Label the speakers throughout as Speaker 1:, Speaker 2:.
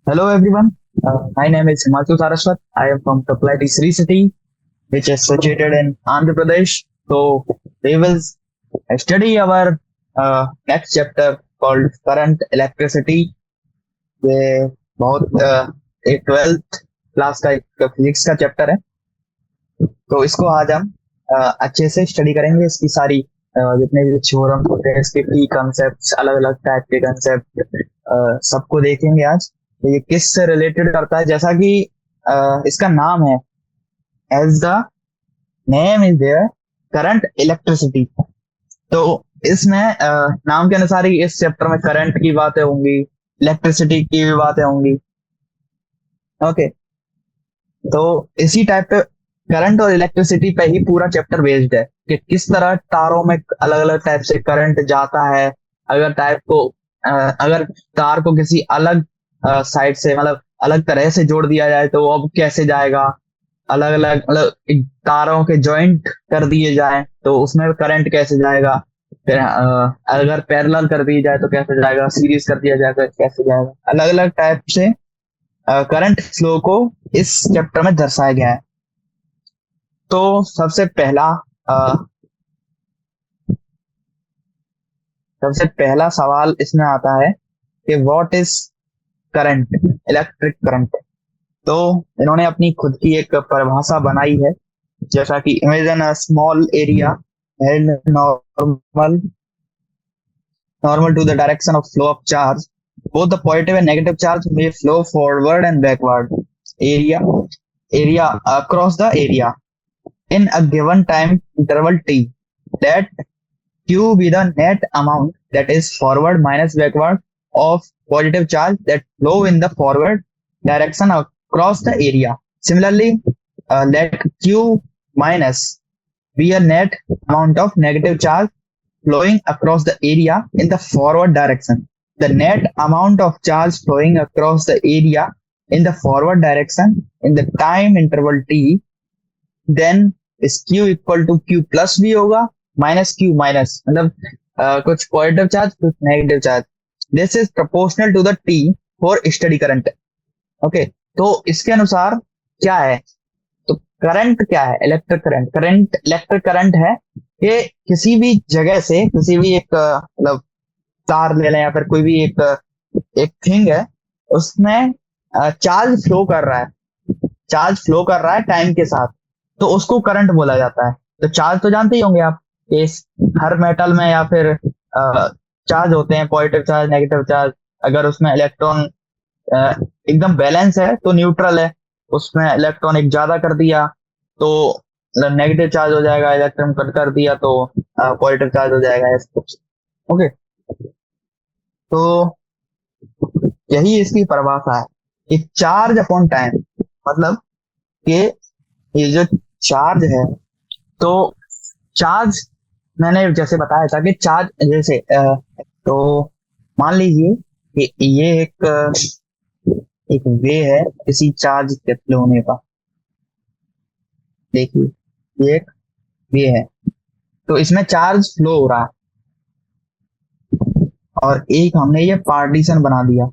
Speaker 1: Hello everyone, my name is Himanshu Saraswat. I am from Supply Sri City, which is situated in Andhra Pradesh. So we will study our next chapter called current electricity. ये बहुत एक 12th class का एक physics का chapter है। तो इसको आज हम अच्छे से स्टडी करेंगे। इसकी सारी जितने भी थ्योरम होते हैं, इसके की कॉन्सेप्ट्स, अलग अलग टाइप के कॉन्सेप्ट सबको देखेंगे आज। तो ये किस से रिलेटेड करता है, जैसा कि इसका नाम है, as the name is there, current electricity. तो इसमें नाम के अनुसार ही इस चैप्टर में करंट की बातें होंगी, इलेक्ट्रिसिटी की भी बातें होंगी। ओके, तो इसी टाइप पे करंट और इलेक्ट्रिसिटी पे ही पूरा चैप्टर बेस्ड है कि किस तरह तारों में अलग अलग टाइप से करंट जाता है। अगर टाइप को अगर तार को किसी अलग साइड से, मतलब अलग तरह से जोड़ दिया जाए तो वो अब कैसे जाएगा। अलग अलग मतलब तारों के जॉइंट कर दिए जाए तो उसमें करंट कैसे जाएगा। फिर अगर पैरेलल कर दी जाए तो कैसे जाएगा, सीरीज कर दिया जाए तो कैसे जाएगा। अलग अलग टाइप से करंट फ्लो को इस चैप्टर में दर्शाया गया है। तो सबसे पहला सवाल इसमें आता है कि what is current, electric current. तो इन्होंने अपनी खुद की एक परिभाषा बनाई है, जैसा कि imagine a small area and normal to the direction of flow of charge. Both the positive and negative charge may flow forward and backward. Area area across the area in a given time interval t. Let Q be the net amount, that is forward minus backward, of positive charge that flow in the forward direction across the area. Similarly, let Q minus be a net amount of negative charge flowing across the area in the forward direction. The net amount of charge flowing across the area in the forward direction in the time interval t, then is Q equal to Q plus भी होगा, minus Q minus, मतलब कुछ positive charge कुछ negative charge. This is proportional to the T for steady current. Okay, तो इसके अनुसार क्या है, तो करंट क्या है, electric current. Current electric current है कि किसी भी जगह से, किसी भी एक मतलब तार ले लें या फिर कोई भी एक थिंग है, उसमें चार्ज फ्लो कर रहा है, चार्ज फ्लो कर रहा है टाइम के साथ, तो उसको करंट बोला जाता है। तो चार्ज तो जानते ही होंगे आप, इस हर मेटल में या फिर चार्ज होते हैं, पॉजिटिव चार्ज नेगेटिव चार्ज। अगर उसमें इलेक्ट्रॉन एकदम बैलेंस है तो न्यूट्रल है, उसमें इलेक्ट्रॉन एक ज्यादा कर दिया तो नेगेटिव चार्ज हो जाएगा, इलेक्ट्रॉन कट कर दिया तो पॉजिटिव चार्ज हो जाएगा, ऐसा कुछ। ओके, तो यही इसकी परिभाषा है कि चार्ज अपॉन टाइम, मतलब कि ये जो चार्ज है, तो चार्ज मैंने जैसे बताया था कि चार्ज जैसे तो मान लीजिए कि ये एक वे है किसी चार्ज के फ्लो होने का। देखिए, ये एक वे है, तो इसमें चार्ज फ्लो हो रहा है और एक हमने ये पार्टीशन बना दिया,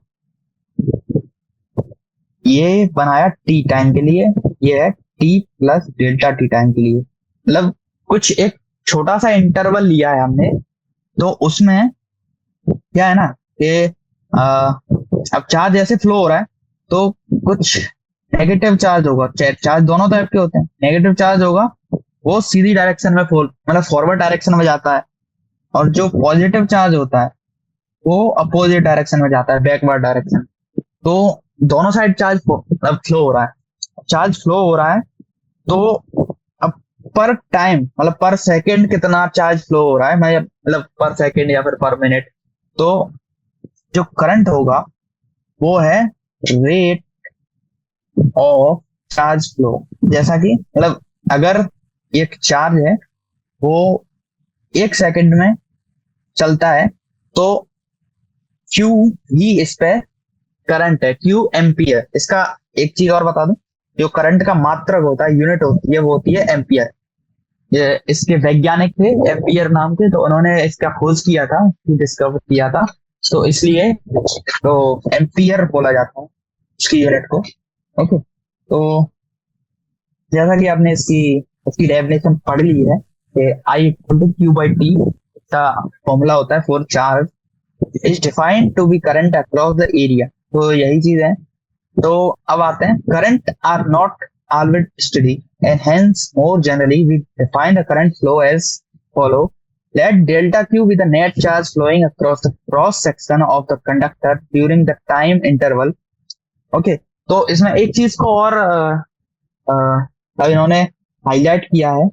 Speaker 1: ये बनाया टी टाइम के लिए, ये है T plus delta T time के लिए। मतलब कुछ एक छोटा सा इंटरवल लिया है हमने, तो उसमें क्या है ना कि अब चार्ज ऐसे फ्लो हो रहा है तो कुछ नेगेटिव चार्ज होगा। चार्ज दोनों टाइप के होते हैं। नेगेटिव चार्ज होगा वो सीधी डायरेक्शन में मतलब फॉरवर्ड डायरेक्शन में जाता है, और जो पॉजिटिव चार्ज होता है वो अपोजिट डायरेक्शन में जाता है, बैकवर्ड डायरेक्शन। तो दोनों साइड चार्ज मतलब फ्लो हो रहा है। चार्ज फ्लो हो रहा है तो अब पर टाइम, मतलब पर सेकंड कितना चार्ज फ्लो हो रहा है, मतलब पर सेकंड या फिर पर मिनट, तो जो करंट होगा वो है रेट ऑफ चार्ज फ्लो। जैसा कि मतलब अगर एक चार्ज है वो 1 सेकंड में चलता है तो क्यू ही इस पे करंट है, क्यू एम्पियर। इसका एक चीज और बता दूं, जो करंट का मात्रक होता है, यूनिट होती है, वो होती है एम्पियर। ये इसके वैज्ञानिक थे एम्पियर नाम के, तो उन्होंने इसका खोज किया था, डिस्कवर किया था, तो इसलिए तो एम्पियर बोला जाता है। उसकी यूनिट को। ओके, तो जैसा कि आपने इसकी डेफिनेशन पढ़ ली है कि I equal to Q by T का फॉर्मूला होता है for charge is defined to be current across the area. तो यही चीज है। तो अब आते हैं, current are not always steady and hence more generally we define the current flow as follow. Let delta Q be the net charge flowing across the cross section of the conductor during the time interval. Okay, तो इसमें एक चीज को और अब इन्होंने highlight किया है।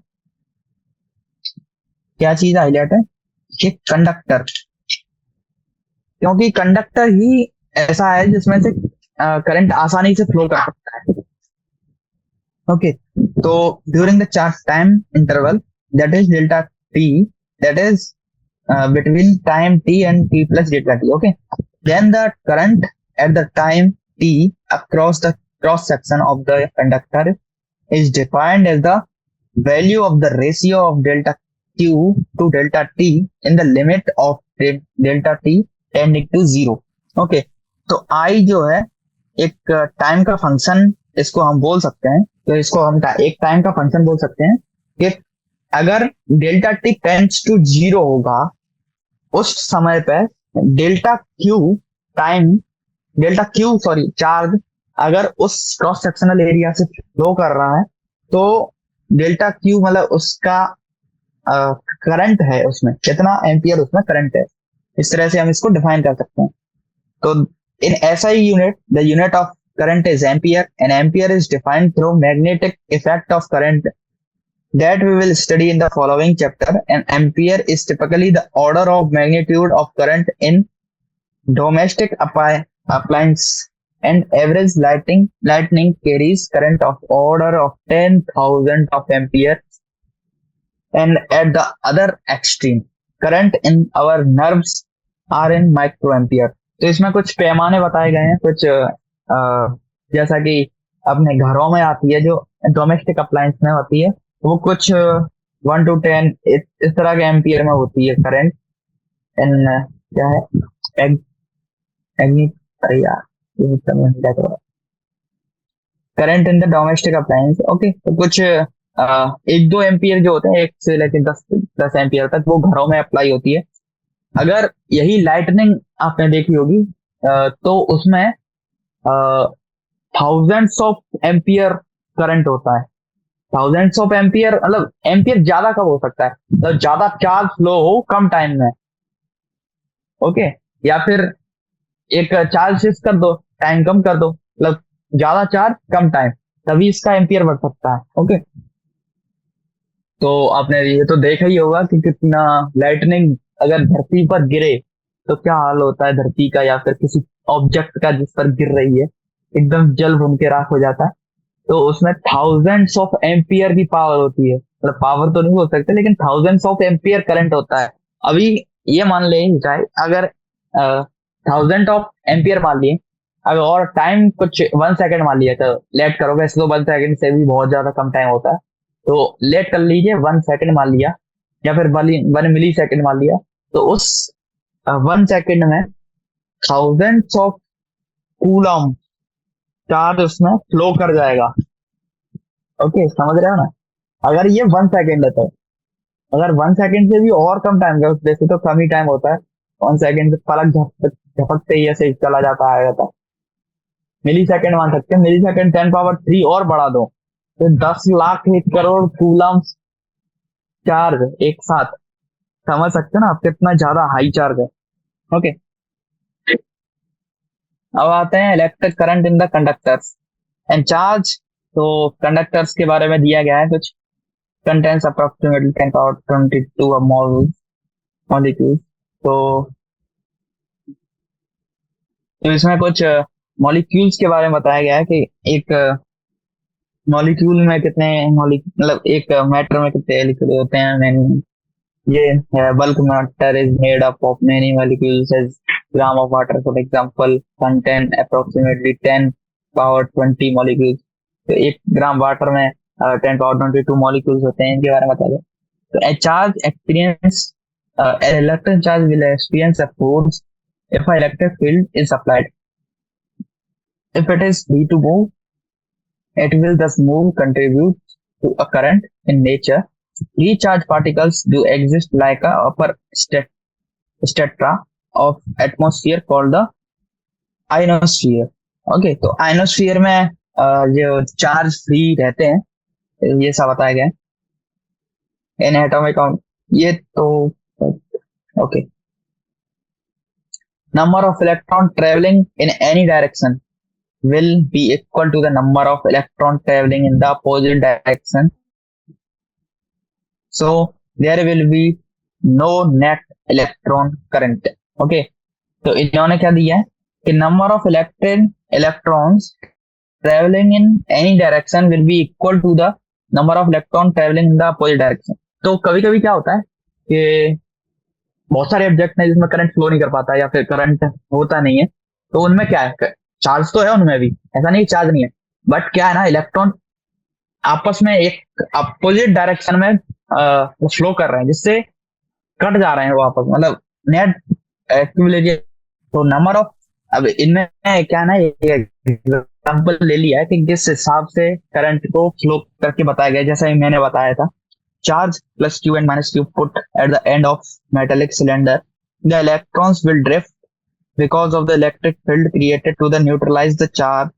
Speaker 1: क्या चीज हाईलाइट है? कि कंडक्टर, क्योंकि कंडक्टर ही ऐसा है जिसमें से करंट आसानी से फ्लो कर सकता है। ओके, तो during the charge time interval that is delta T, that is between time t and t plus delta t. Okay, then the current at the time t across the cross section of the conductor is defined as the value of the ratio of delta q to delta t in the limit of delta t tending to zero. Okay, तो I जो है एक time का function इसको हम बोल सकते हैं। तो इसको हम एक टाइम का फंक्शन बोल सकते हैं कि अगर delta T tends to zero होगा उस समय पे delta Q time, delta Q sorry charge अगर उस क्रॉस सेक्शनल एरिया से फ्लो कर रहा है तो डेल्टा क्यू मतलब उसका करंट है, उसमें कितना एम्पियर उसमें करंट है। इस तरह से हम इसको डिफाइन कर सकते हैं। तो इन SI unit the unit of current is ampere and ampere is defined through magnetic effect of current that we will study in the following chapter. An ampere is typically the order of magnitude of current in domestic appliance, and average lightning carries current of order of 10,000 of ampere. And at the other extreme, current in our nerves are in microampere. तो इसमें कुछ पैमाने बताए गए हैं, कुछ जैसा कि अपने घरों में आती है, जो डोमेस्टिक अप्लायंस में होती है, वो कुछ 1 to 10 इस तरह के एम्पियर में होती है करंट इन क्या है एग, एग्नि अरे यार current in the domestic appliance. Okay, तो कुछ 1-2 एम्पियर जो होते हैं, 1 से लेकर 10 एम्पियर तक, वो घरों में अप्लाई होती है। अगर यही लाइटनिंग आपने देखी होगी तो उसमें थाउजेंड्स ऑफ एम्पियर करंट होता है। थाउजेंड्स ऑफ एम्पियर मतलब एम्पियर ज्यादा कब हो सकता है? तो ज्यादा चार्ज फ्लो हो कम टाइम में। ओके, या फिर एक चार्ज शिफ्ट कर दो, टाइम कम कर दो, मतलब ज्यादा चार्ज कम टाइम, तभी इसका एम्पियर बढ़ सकता है। ओके, तो आपने ये तो देखा ही होगा कि कितना लाइटनिंग अगर धरती पर गिरे तो क्या हाल होता है धरती का, या फिर किसी ऑब्जेक्ट का जिस पर गिर रही है, एकदम जल भून के राख हो जाता है। तो उसमें थाउजेंड्स ऑफ एम्पियर की पावर होती है, मतलब पावर तो नहीं हो सकते लेकिन थाउजेंड्स ऑफ एम्पियर करंट होता है। अभी ये मान ले चाहे अगर 1000 ऑफ एम्पियर मान लिए, अगर और टाइम कुछ 1 सेकेंड मान लिया, तो लेट करोगे इसको, 1 सेकेंड से भी बहुत ज्यादा कम टाइम होता है, तो लेट कर लीजिए 1 सेकेंड मान लिया, या फिर 1 मिली सेकेंड मान लिया। तो उस 1 सेकेंड में थाउजेंड्स ऑफ कूलम चार्ज उसमें फ्लो कर जाएगा। ओके, समझ रहे हो ना? अगर ये 1 सेकेंड है तो, अगर 1 सेकेंड से भी और कम टाइम का, वैसे तो कम ही टाइम होता है, 1 सेकेंड से पलक झपकते ही ऐसे चला जाता है, मिली सेकेंड मान सकते हैं। मिली सेकेंड 10 पावर 3 और बढ़ा दो तो 10 लाख 1 करोड़ कूलम चार्ज एक साथ। समझ सकते हैं ना आप कितना ज्यादा हाई चार्ज है। ओके, अब आते हैं electric current in the conductors and charge. तो कंडक्टर्स के बारे में दिया गया है कुछ, कंटेंस अप्रोक्सीमेटली 10 पावर 22 मॉलिक्यूल। तो इसमें कुछ मॉलिक्यूल्स के बारे में बताया गया है कि एक मॉलिक्यूल में कितने मतलब एक मैटर में कितने लिक्विड होते हैं। ये bulk matter is made up of many molecules as gram of water for example contain approximately 10 power 20 molecules. तो 1 ग्राम वाटर में 10 पावर 22 मॉलिक्यूल्स होते हैं, इनके बारे में बताया। तो a charge experience a electric charge will experience a force if an electric field is applied. If it is free to move, it will thus move contribute to a current in nature. Free charge particles do exist like a upper strata of atmosphere called the ionosphere. Okay, तो ionosphere में जो charge free रहते हैं, ये सब बताया गया है इन एटॉमिक काउंट। ये तो okay, number of electron travelling in any direction will be equal to the number of electron traveling in the opposite direction. So there will be no net electron current. Okay, तो इन्होंने क्या दिया है कि number of electrons traveling in any direction will be equal to the number of electron traveling in the opposite direction. तो कभी कभी क्या होता है कि बहुत सारे ऑब्जेक्ट हैं जिसमें करंट फ्लो नहीं कर पाता या फिर करंट होता नहीं है, तो उनमें क्या है, चार्ज तो है उनमें भी, ऐसा नहीं चार्ज नहीं है, बट क्या है ना, इलेक्ट्रॉन आपस में एक अपोजिट डायरेक्शन में फ्लो कर रहे हैं, जिससे कट जा रहे हैं वो आपस, मतलब नेट एक्यूमुलेशन। तो नंबर ऑफ, अब इनमें क्या है ना, एग्जांपल ले लिया है कि किस हिसाब से करंट को फ्लो करके बताया गया, जैसा ही मैंने बताया था, charge plus q and minus q put at the end of metallic cylinder, the electrons will drift because of the electric field created to the neutralize the charge.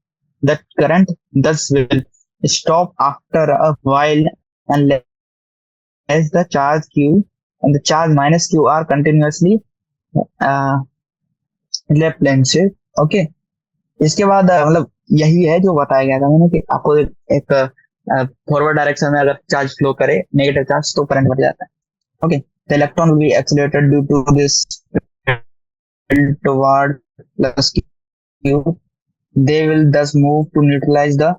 Speaker 1: The current thus will stop after a while unless the charge q and the charge minus q are continuously uh, replenished. Okay, इसके बाद मतलब यही है जो बताया गया था मैंने कि आपको एक फॉरवर्ड डायरेक्शन में अगर चार्ज फ्लो करे नेगेटिव चार्ज तो करंट बढ़ जाता है। Okay, the electron will be accelerated due to this toward plus q. They will thus move to neutralize the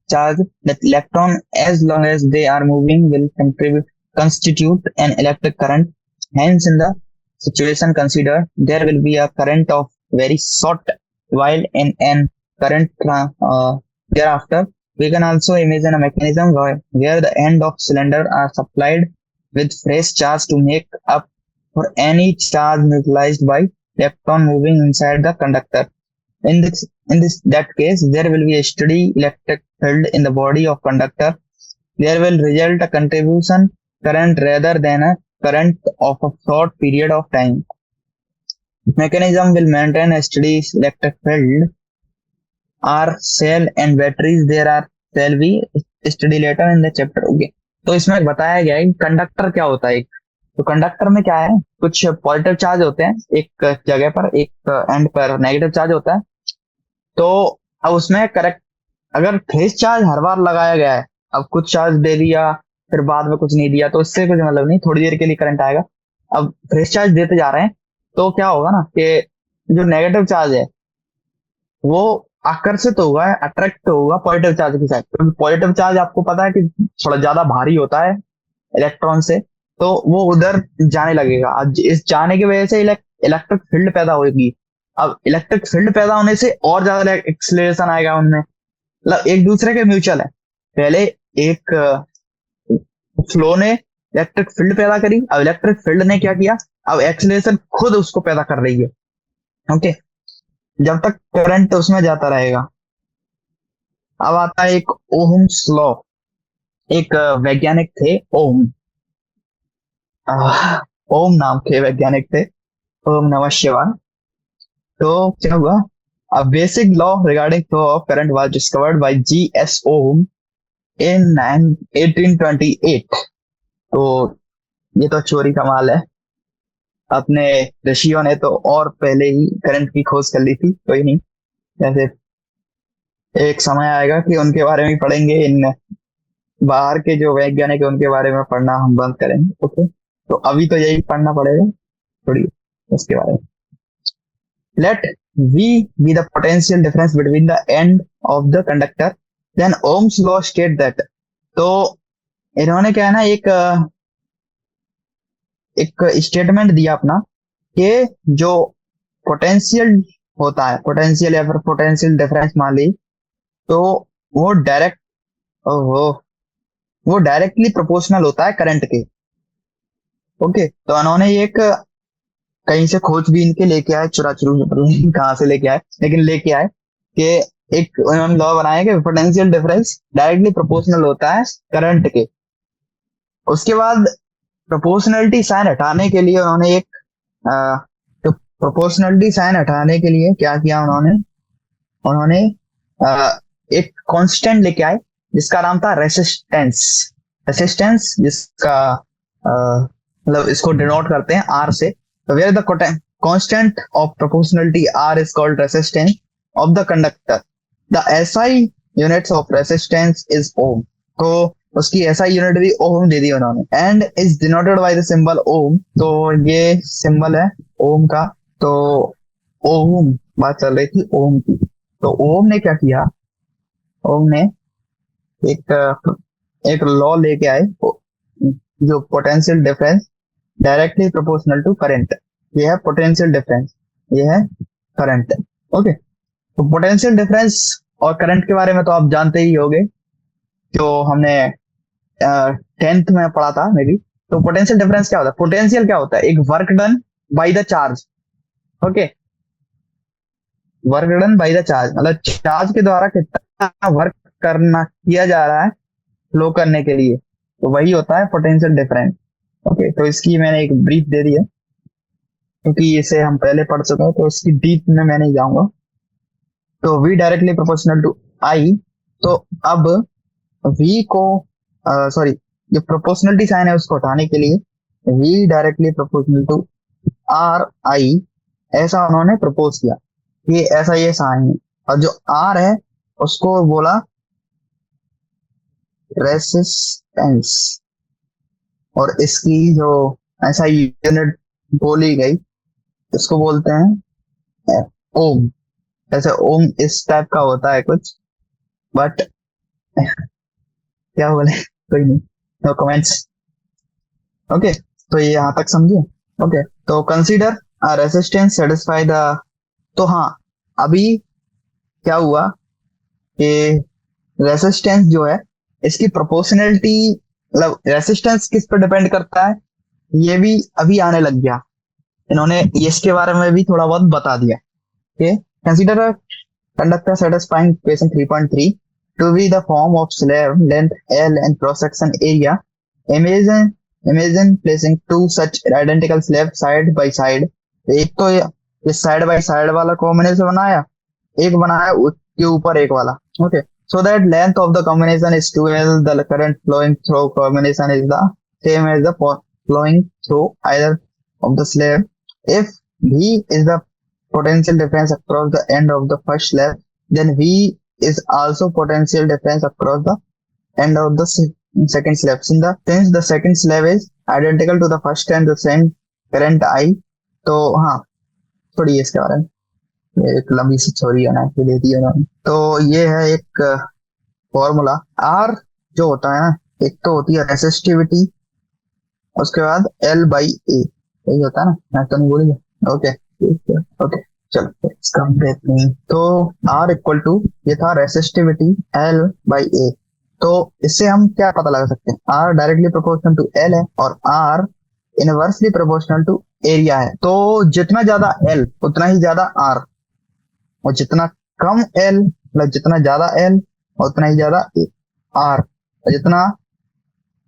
Speaker 1: charge. The electron, as long as they are moving, will constitute an electric current. Hence, in the situation considered, there will be a current of very short while in an current thereafter. We can also imagine a mechanism where the end of cylinder are supplied with fresh charge to make up for any charge neutralized by electron moving inside the conductor. In that case, there will be a steady electric field in the body of conductor. There will result a contribution current rather than a current of a short period of time. Mechanism will maintain a steady electric field. Are cell and batteries there are shall be study later in the chapter. Okay, तो इसमें बताया गया है conductor क्या होता है। तो conductor में क्या है, कुछ पॉजिटिव चार्ज होते हैं एक जगह पर, एक एंड पर नेगेटिव चार्ज होता है। तो अब उसमें करेक्ट अगर फेस चार्ज हर बार लगाया गया है, अब कुछ चार्ज दे दिया फिर बाद में कुछ नहीं दिया, तो इससे कुछ मतलब नहीं, थोड़ी देर के लिए करंट आएगा। अब फ्रेश चार्ज देते जा रहे हैं तो क्या होगा ना कि जो नेगेटिव चार्ज है वो आकर्षित होगा, अट्रैक्ट होगा पॉजिटिव चार्ज की साइड, क्योंकि पॉजिटिव चार्ज आपको पता है कि थोड़ा ज्यादा भारी होता है इलेक्ट्रॉन से, तो वो उधर जाने लगेगा। आज इस जाने की वजह से इलेक्ट्रिक फील्ड पैदा होगी। अब इलेक्ट्रिक फील्ड पैदा होने से और ज्यादा एक्सीलरेशन आएगा उनमें, मतलब एक दूसरे के म्यूचुअल है। पहले एक फ्लो ने इलेक्ट्रिक फील्ड पैदा करी, अब इलेक्ट्रिक फील्ड ने क्या किया, अब एक्सीलरेशन खुद उसको पैदा कर रही है। ओके, जब तक करंट उसमें जाता रहेगा। अब आता है एक ओहम्स लॉ। एक वैज्ञानिक थे ओम, ओम नाम के वैज्ञानिक थे, ओम नमः शिवाय। तो क्या हुआ, a basic law regarding flow of current was discovered by G.S. Ohm in 1828। तो ये तो चोरी का माल है, अपने ऋषियों ने तो और पहले ही करंट की खोज कर ली थी। कोई नहीं, जैसे एक समय आएगा कि उनके बारे में पढ़ेंगे, इन बाहर के जो वैज्ञानिक है उनके बारे में पढ़ना हम बंद करेंगे। ओके, तो अभी तो यही पढ़ना पड़ेगा थोड़ी उसके बारे में। Let V be the potential difference between the end of the conductor, then Ohm's law state that। तो इन्होंने क्या है ना, एक स्टेटमेंट दिया अपना कि जो पोटेंशियल होता है, पोटेंशियल या फिर पोटेंशियल डिफरेंस मान ली, तो वो डायरेक्टली प्रोपोर्शनल होता है करंट के। ओके, तो उन्होंने एक कहीं से खोजबीन के लेके आए, चुरा चुरू कहाँ से लेके आए, लेकिन लेके आए कि एक उन्होंने लॉ बनाया कि पोटेंशियल डिफरेंस डायरेक्टली प्रोपोर्शनल होता है करंट के। उसके बाद प्रोपोर्शनलिटी साइन हटाने के लिए उन्होंने एक तो प्रोपोर्शनलिटी साइन हटाने के लिए क्या किया उन्होंने उन्होंने अ, एक कांस्टेंट लेके आए जिसका नाम था रेसिस्टेंस। रेसिस्टेंस जिसका मतलब इसको डिनोट करते हैं आर से। तो where the constant of proportionality R is called resistance of the conductor. The SI units of resistance is ohm. तो उसकी एसआई यूनिट भी ओम दे दी उन्होंने। And is denoted by the symbol ohm. तो ये सिंबल है ओम का। तो ओम बात चल रही थी ओम की। तो ओम ने क्या किया, ओम ने एक एक लॉ लेके आए जो potential difference directly proportional to current. ये है पोटेंशियल डिफरेंस, ये है करंट। ओके, तो पोटेंशियल डिफरेंस और करंट के बारे में तो आप जानते ही होंगे, जो हमने 10th में पढ़ा था मे बी। तो पोटेंशियल डिफरेंस क्या होता है, पोटेंशियल क्या होता है, एक work done by the charge. Okay, work done by the charge मतलब चार्ज के द्वारा कितना वर्क करना किया जा रहा है फ्लो करने के लिए, तो वही होता है पोटेंशियल डिफरेंस। ओके, तो इसकी मैंने एक ब्रीफ दे दी है क्योंकि इसे हम पहले पढ़ चुके हैं, तो इसकी डीप में मैं नहीं जाऊंगा। तो V directly proportional to I। तो अब V को सॉरी, जो प्रोपोर्शनलिटी साइन है उसको हटाने के लिए V directly proportional to R I ऐसा उन्होंने प्रपोज किया, ये ऐसा ये साइन है। और जो R है उसको बोला रेसिस्टेंस, और इसकी जो ऐसा यूनिट बोली गई इसको बोलते हैं ओम। जैसे ओम इस टाइप का होता है कुछ, बट क्या बोले कोई नहीं, नो कमेंट्स। ओके, तो ये यहाँ तक समझिए। ओके, तो कंसीडर रेसिस्टेंस सेटिस्फाई द। तो हाँ, अभी क्या हुआ कि रेसिस्टेंस जो है इसकी प्रोपोर्शनलिटी, मतलब रेसिस्टेंस किस पर डिपेंड करता है ये भी अभी आने लग गया। इन्होंने इसके बारे में भी थोड़ा बहुत बता दिया। Okay, consider a conductor satisfying equation 3.3 to be the form of slab length L and cross section area. Imagine placing two such identical slabs side by side. एक तो ये साइड बाय साइड वाला कॉम्बिनेशन बनाया, एक बनाया उसके ऊपर एक वाला। Okay, so that length of the combination is 2L, the current flowing through combination is the same as the flowing through either of the slab. If V is the potential difference across the end of the first slab, then V is also potential difference across the end of the second slab. Since the second slab is identical to the first and the same current I, तो हाँ थोड़ी इसके बारे में एक लंबी सी theory है ना कि दे दी उन्होंने। तो ये है एक फॉर्मूला। R जो होता है ना, एक तो होती है रेसिस्टिविटी, उसके बाद L बाई A, यही होता है ना, मैं तो नहीं बोली। ओके ओके, चलो इसका हम देखते हैं। तो R इक्वल टू ये था रेसिस्टिविटी L बाई A। तो इससे हम क्या पता लगा सकते हैं, R directly proportional to L है और R inversely proportional to area है। तो जितना ज्यादा L उतना ही ज्यादा R, और जितना कम L मतलब जितना ज्यादा L उतना ही ज्यादा R, और जितना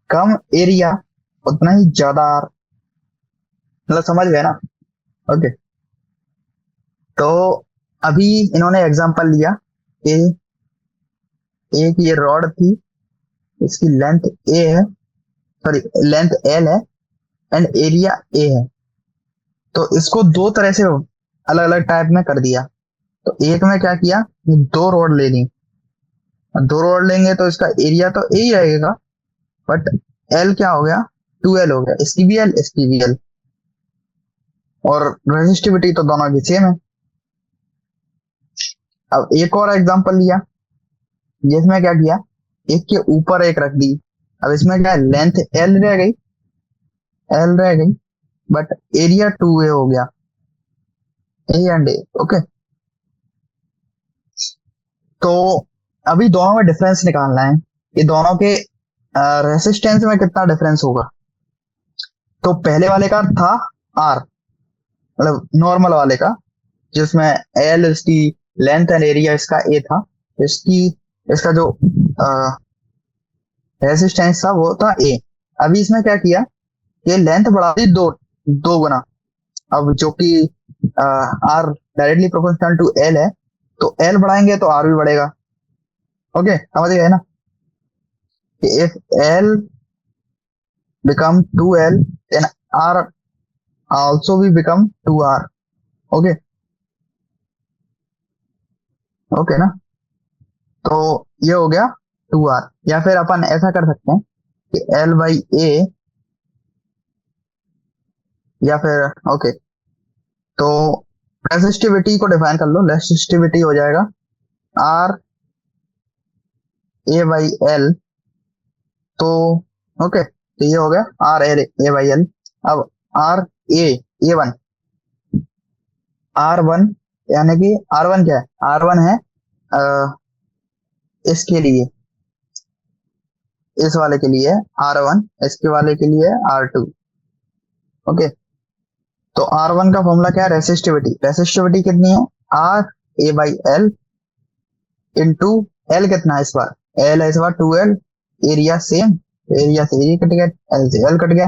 Speaker 1: कम एरिया उतना ही ज्यादा R। मतलब समझ गए ना। ओके, तो अभी इन्होंने एग्जांपल लिया कि एक ये रॉड थी, इसकी लेंथ ए है, सॉरी लेंथ एल है एंड एरिया ए है। तो इसको दो तरह से अलग अलग टाइप में कर दिया। तो एक में क्या किया, दो रॉड ले ली, दो रॉड लेंगे तो इसका एरिया तो ए ही रहेगा, बट एल क्या हो गया, 2L हो गया, इसकी भी एल इसकी भी एल, और रेजिस्टिविटी तो दोनों की सेम है। अब एक और एग्जांपल लिया जिसमें क्या किया, एक के ऊपर एक रख दी। अब इसमें क्या है, लेंथ एल रह गई बट एरिया 2A हो गया, ए एंड ए। ओके, तो अभी दोनों में डिफरेंस निकालना है कि दोनों के रेसिस्टेंस में कितना डिफरेंस होगा। तो पहले वाले का था आर, मतलब नॉर्मल वाले का, जिसमें एल इसकी लेंथ एंड एरिया इसका ए था, इसकी इसका जो रेजिस्टेंस था वो था ए। अभी इसमें क्या किया, ये लेंथ बढ़ा दी दो दो गुना। अब जो कि R directly proportional to L है, तो एल बढ़ाएंगे तो आर भी बढ़ेगा। ओके, समझ गए ना कि if L become 2l then r also will become 2r। Okay, okay ना। तो ये हो गया 2r। या फिर अपन ऐसा कर सकते हैं कि l बाई ए, या फिर ओके, तो रेसिस्टिविटी को डिफाइन कर लो। रेसिस्टिविटी हो जाएगा आर ए बाई एल। तो ओके, तो ये हो गया आर ए बाई एल। अब R A A one, R one, यानी कि आर वन क्या है, आर वन है इसके लिए, इस वाले के लिए आर वन, इसके वाले के लिए आर टू। ओके, तो आर वन का फॉर्मूला क्या है, रेसिस्टिविटी। रेसिस्टिविटी कितनी है, R A by L into L कितना है इस बार, एल है इस बार 2l। एरिया सेम, एरिया से एरिया कट गया, एल से एल कट गया,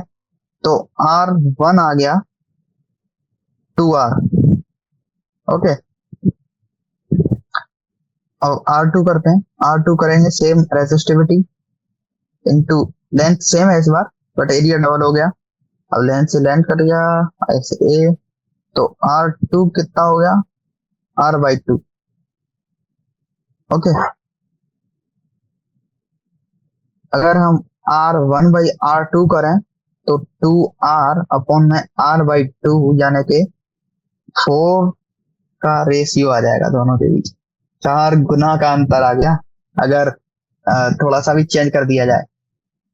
Speaker 1: तो आर वन आ गया 2r। ओके, अब आर टू करते हैं। आर टू करेंगे same resistivity into length, same है इस बार बट एरिया डबल हो गया। अब लेंथ से लेंथ कट गया, ऐसे ए, तो आर टू कितना हो गया, आर बाई टू। ओके, अगर हम R one by R two करें तो 2r अपॉन में आर बाई टू, यानी कि 4 का रेशियो आ जाएगा दोनों के बीच। 4 गुना का अंतर आ गया अगर थोड़ा सा भी चेंज कर दिया जाए।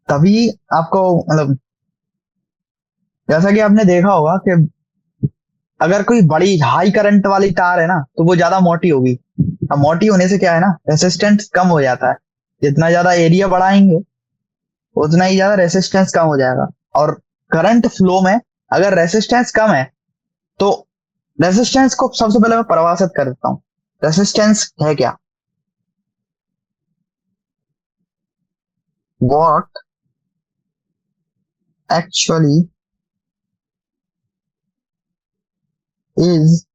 Speaker 1: तभी आपको मतलब, जैसा कि आपने देखा होगा कि अगर कोई बड़ी हाई करंट वाली तार है ना तो वो ज्यादा मोटी होगी। अब मोटी होने से क्या है ना, रेसिस्टेंस कम हो जाता है। जितना ज्यादा एरिया बढ़ाएंगे उतना ही ज्यादा रेसिस्टेंस कम हो जाएगा। और करंट फ्लो में अगर रेसिस्टेंस कम है तो रेसिस्टेंस को सबसे पहले मैं परिभाषित कर देता हूँ। रेसिस्टेंस है क्या, what actually is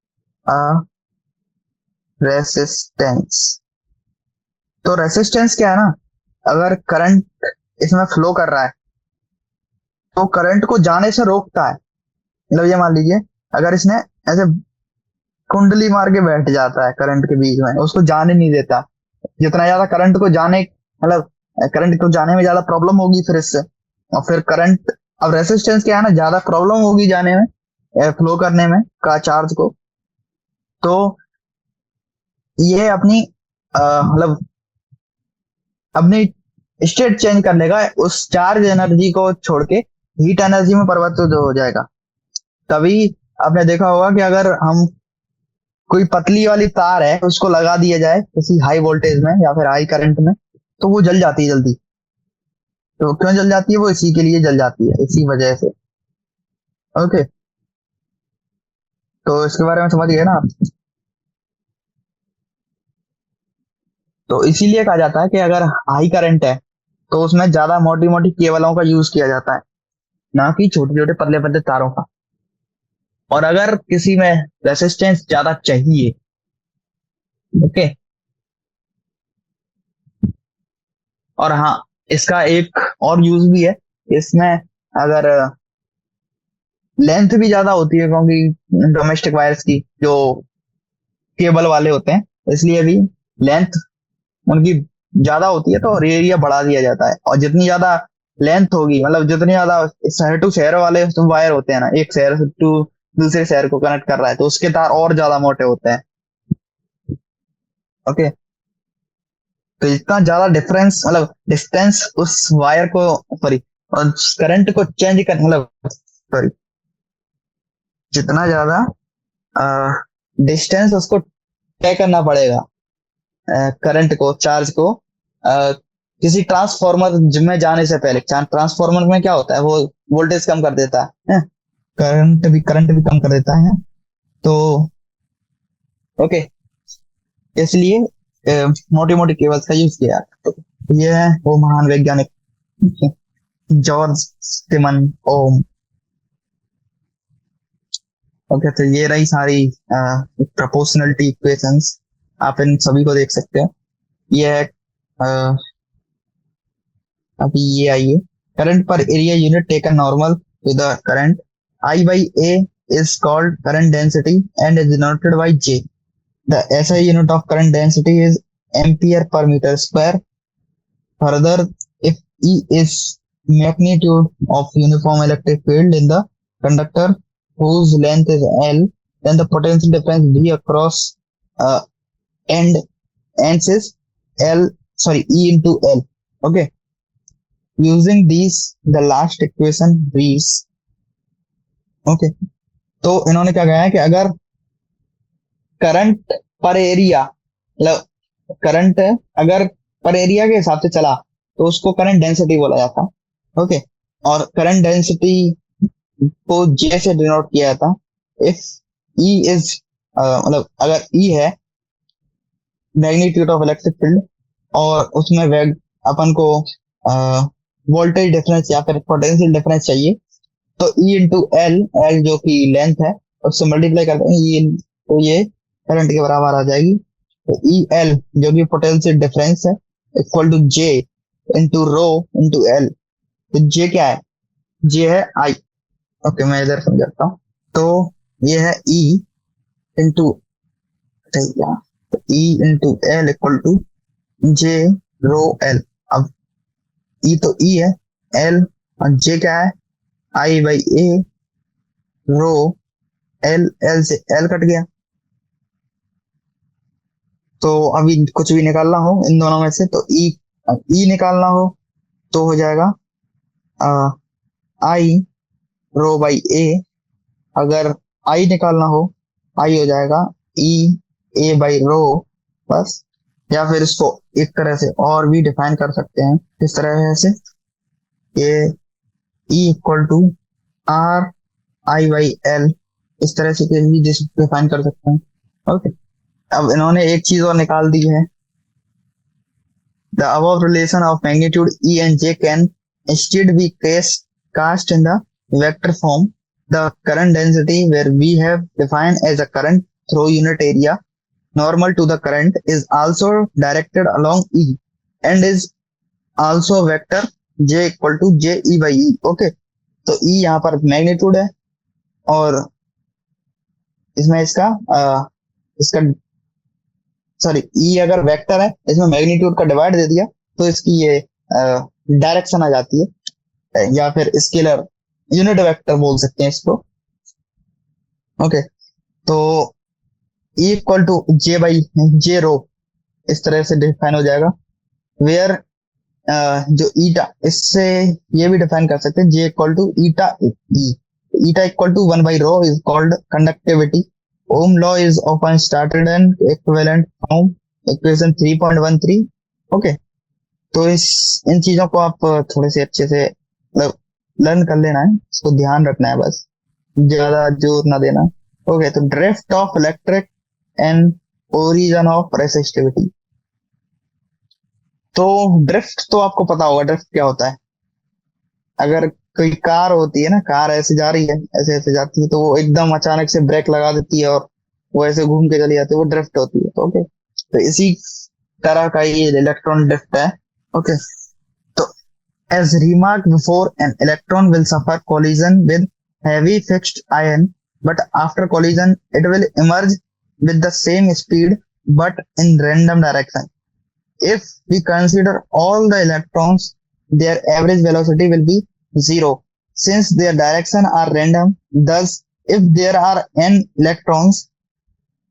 Speaker 1: a resistance. तो रेसिस्टेंस क्या है ना, अगर करंट इसमें फ्लो कर रहा है तो करंट को जाने से रोकता है। मतलब ये मान लीजिए अगर इसने ऐसे कुंडली मार के बैठ जाता है करंट के बीच में, उसको जाने नहीं देता। जितना ज्यादा करंट को जाने, मतलब करंट को जाने में ज्यादा प्रॉब्लम होगी फिर इससे, और फिर करंट, अब रेसिस्टेंस क्या है ना, ज्यादा प्रॉब्लम होगी जाने में, फ्लो करने में का चार्ज को। तो ये अपनी मतलब अपनी स्टेट चेंज कर लेगा, उस चार्ज एनर्जी को छोड़ के हीट एनर्जी में परिवर्तित हो जाएगा। तभी आपने देखा होगा कि अगर हम कोई पतली वाली तार है उसको लगा दिया जाए किसी हाई वोल्टेज में या फिर हाई करंट में, तो वो जल जाती है जल्दी। तो क्यों जल जाती है, वो इसी के लिए जल जाती है, इसी वजह से। ओके, तो इसके बारे में समझ गए ना आप। तो इसीलिए कहा जाता है कि अगर हाई करंट है तो उसमें ज्यादा मोटी मोटी केबलों का यूज किया जाता है, ना कि छोटे छोटे पतले पतले तारों का। और अगर किसी में रेसिस्टेंस ज्यादा चाहिए, ओके, और हाँ, इसका एक और यूज भी है इसमें। अगर लेंथ भी ज्यादा होती है, क्योंकि डोमेस्टिक वायर्स की जो केबल वाले होते हैं, इसलिए भी लेंथ उनकी ज्यादा होती है तो एरिया बढ़ा दिया जाता है। और जितनी ज्यादा लेंथ होगी, मतलब जितनी ज्यादा शहर टू शहर वाले वायर होते हैं ना, एक शहर से टू दूसरे शहर को कनेक्ट कर रहा है, तो उसके तार और ज्यादा मोटे होते हैं। ओके, तो जितना ज्यादा डिफरेंस, मतलब डिस्टेंस उस वायर को, सॉरी, करंट को चेंज कर, मतलब सॉरी, जितना ज्यादा डिस्टेंस उसको तय करना पड़ेगा, करंट को, चार्ज को, किसी ट्रांसफॉर्मर में जाने से पहले। ट्रांसफॉर्मर में क्या होता है, वो वोल्टेज कम कर देता है, करंट भी कम कर देता है। तो ओके, इसलिए मोटी मोटी केबल्स का यूज किया। तो ये है वो महान वैज्ञानिक जॉर्ज स्टीमन ओम। ओके, तो ये रही सारी प्रोपोर्शनलिटी इक्वेशंस, आप इन सभी को देख सकते हो। ये है अ, अभी ये आइए, करंट पर area unit taken normal to the current, I by A is called current density and is denoted by J. The SI unit of current density is ampere per meter square. Further, if E is magnitude of uniform electric field in the conductor whose length is L, then the potential difference V across uh, end ends is L, sorry, E into L. Okay, using these, the last equation reads. Okay, तो इन्होंने क्या कहा है कि अगर current पर area, मतलब current अगर पर एरिया के हिसाब से चला तो उसको करंट डेंसिटी बोला जाता है। ओके, और करंट डेंसिटी को जे से डिनोट किया जाता है। इफ ई इज, मतलब अगर ई है मैग्नीट्यूड ऑफ इलेक्ट्रिक फील्ड और उसमें वेग अपन को वोल्टेज डिफरेंस या फिर पोटेंशियल डिफरेंस चाहिए, तो ई इंटू एल, एल जो कि लेंथ है उससे मल्टीप्लाई करते हैं ई, तो ये करंट के बराबर आ जाएगी। तो ई एल जो कि पोटेंशियल डिफरेंस है equal to J into rho into L. तो जे क्या है, जे है आई। ओके, मैं इधर समझाता हूँ। तो ये है ई इंटू, तो E into L equal to J rho L. अब ई तो ई है, एल और जे क्या है, I by A rho L, L से एल कट गया। तो अभी कुछ भी निकालना हो इन दोनों में से, तो ई ई निकालना हो तो हो जाएगा आई रो बाई ए। अगर आई निकालना हो, आई हो जाएगा ई ए बाई रो बस। या फिर इसको एक तरह से और भी डिफाइन कर सकते हैं, किस तरह से, ये E equal to R I by L, इस तरह से भी डिफाइन कर सकते हैं। ओके, अब इन्होंने एक चीज और निकाल दी है, the above relation of magnitude E and J can instead be cast in the vector form. The current density where we have defined as a current through unit area normal to the current is also directed along E and is also vector J equal to J E by E. Okay, तो E यहाँ पर magnitude है और इसमें इसका sorry ई अगर vector है, इसमें मैग्नीट्यूड का डिवाइड दे दिया तो इसकी ये डायरेक्शन आ जाती है, या फिर स्केलर यूनिट वेक्टर बोल सकते हैं इसको। ओके, तो E equal to J by J rho इस तरह से डिफाइन हो जाएगा, वेयर जो ईटा, इससे ये भी डिफाइन कर सकते हैं J equal to eta E, eta equal to 1 by rho is called conductivity. Ohm law is often started an equivalent from equation 3.13. Okay, तो इन चीजों को आप थोड़े से अच्छे से लर्न कर लेना है, इसको ध्यान रखना है, बस ज्यादा जोर ना देना। ओके, तो drift of electric and origin of resistivity. तो ड्रिफ्ट तो आपको पता होगा, ड्रिफ्ट क्या होता है। अगर कोई कार होती है ना, कार ऐसे जा रही है, ऐसे ऐसे जाती है, तो वो एकदम अचानक से ब्रेक लगा देती है और वो ऐसे घूम के चली जाती है, वो ड्रिफ्ट होती है। ओके, तो इसी तरह का ये इलेक्ट्रॉन ड्रिफ्ट है। ओके, तो as remarked before, an electron will suffer collision with heavy fixed ion, but after collision it will emerge with the same speed but in random direction. If we consider all the electrons, their average velocity will be zero since their direction are random. Thus, if there are n electrons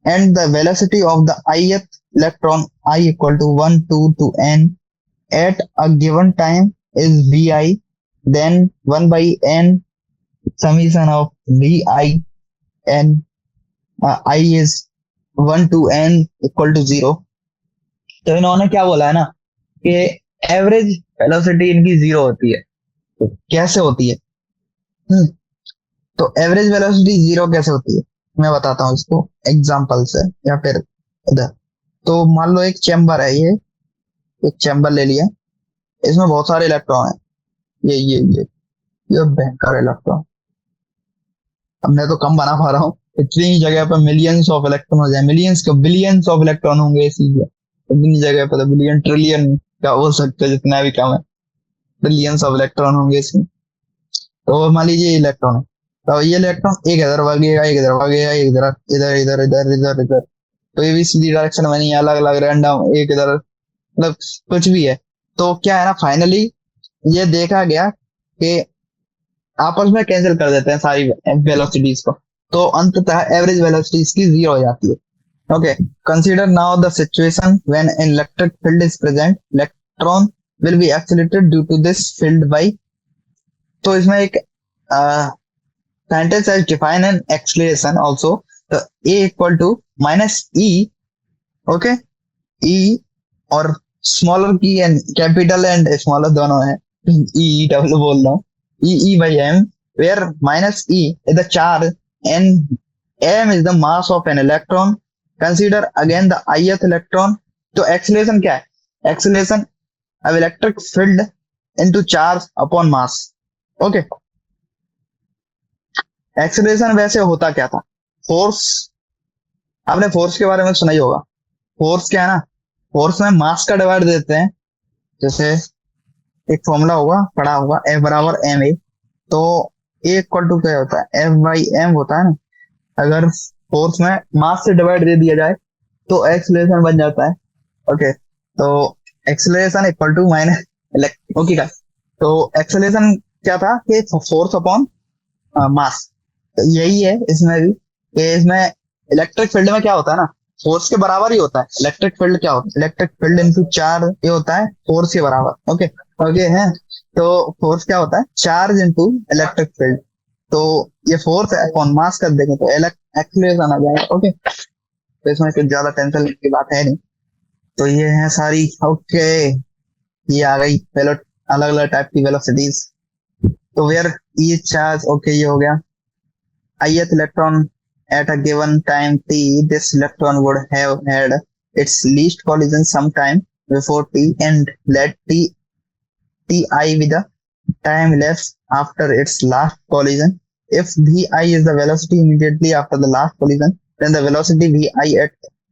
Speaker 1: and the velocity of the ith electron I equal to 1 2 to n at a given time is vi, then 1 by n summation of vi and I is 1 to n equal to 0. तो इन्होंने क्या बोला है ना कि average velocity इनकी 0 होती है। तो कैसे होती है, तो एवरेज वेलोसिटी 0 कैसे होती है मैं बताता हूँ इसको एग्जांपल से या फिर इधर। तो मान लो एक चैम्बर है, ये एक चैम्बर ले लिया, इसमें बहुत सारे इलेक्ट्रॉन है, ये भयंकर इलेक्ट्रॉन। अब मैं तो कम बना पा रहा हूँ, इतनी ही जगह पर मिलियंस ऑफ इलेक्ट्रॉन हो जाए, मिलियंस का बिलियंस ऑफ इलेक्ट्रॉन होंगे इसी में। इतनी जगह पर तो बिलियन ट्रिलियन का हो सकता है, जितना भी कम है, बिलियंस ऑफ इलेक्ट्रॉन होंगे इसमें। तो मान लीजिए इलेक्ट्रॉन है, तो ये इलेक्ट्रॉन एक इधर भागेगा, एक इधर भागेगा, एक इधर इधर इधर इधर इधर इधर, तो ये भी सीधी डायरेक्शन में नहीं, अलग अलग रैंडम, एक इधर, मतलब कुछ भी है। तो क्या है ना, फाइनली ये देखा गया कि आपस में कैंसिल कर देते हैं सारी वेलोसिटीज को, तो अंततः एवरेज वेलोसिटी इसकी जीरो हो जाती है। Okay, consider now the situation when an electric field is present, electron will be accelerated due to this field by. तो इसमें एक scientists has defined an acceleration also, the a equal to minus e, okay, e और smaller की and capital and smaller दोनों है, E double बोल रहा हूँ, E by M, where minus E is the charge and M is the mass of an electron, consider again the ith electron. तो acceleration क्या है, एक्सीलरेशन अब electric field into charge upon mass. Okay, acceleration वैसे होता क्या था, force, आपने force के बारे में सुना ही होगा। फोर्स क्या है ना, फोर्स में मास का डिवाइड देते हैं, जैसे एक फॉर्मूला होगा पढ़ा होगा, F बराबर एम ए, तो ए इक्वल टू क्या होता है, F बाई एम होता है ना। अगर फोर्स में मास से डिवाइड दे दिया जाए तो एक्सीलरेशन बन जाता है। ओके, तो acceleration equal to minus, okay का, तो एक्सीलरेशन क्या था कि फोर्स अपॉन मास, तो यही है इसमें भी, कि इसमें इलेक्ट्रिक फील्ड में क्या होता है ना, फोर्स के बराबर ही होता है। इलेक्ट्रिक फील्ड क्या होता है, इलेक्ट्रिक फील्ड इनटू चार्ज, ये होता है फोर्स के बराबर। ओके, ओके है, तो फोर्स क्या होता है, चार्ज इनटू इलेक्ट्रिक फील्ड, तो ये फोर्स अपॉन मास कर देंगे तो एक्सीलरेशन आ जाएगा। ओके, तो इसमें कुछ ज्यादा टेंशन की बात है नहीं। तो ये है सारी, ओके, ये आ गई अलग अलग टाइप की वेलोसिटीज। तो वेयर ये चार्ज, ओके, ये हो गया ith electron at a given time t, this electron would have had its least collision sometime before t and let ti with the time elapsed after its last collision. If vi is the velocity immediately after the last collision, then the velocity vi at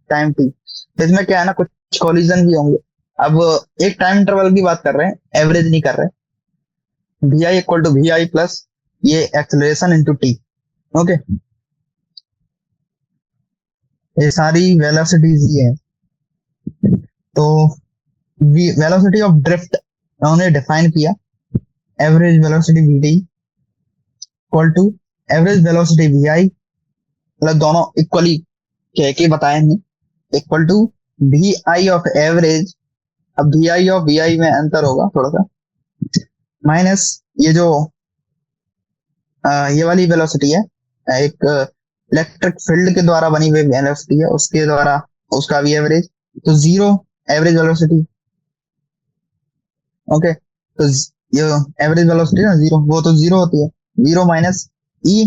Speaker 1: time t. तो इसमें क्या है ना, कुछ collision भी होंगे। अब एक टाइम इंटरवल की बात कर रहे हैं, एवरेज नहीं कर रहे। vi equal to vi plus ये एक्सेलरेशन इनटू टी। ओके, ये सारी वेलोसिटीज ही है। तो वेलोसिटी ऑफ ड्रिफ्ट उन्होंने डिफाइन किया, average velocity vt equal to average velocity vi, मतलब दोनों इक्वली कह के बताए हैं, equal to vi of average. अब vi ऑफ vi में अंतर होगा थोड़ा सा, माइनस ये जो ये वाली वेलोसिटी है, एक इलेक्ट्रिक फील्ड के द्वारा बनी हुई वेलोसिटी है, उसके द्वारा उसका भी एवरेज, तो जीरो एवरेज वेलोसिटी। ओके, तो ये एवरेज वेलोसिटी ना जीरो, वो तो जीरो होती है, जीरो माइनस ई,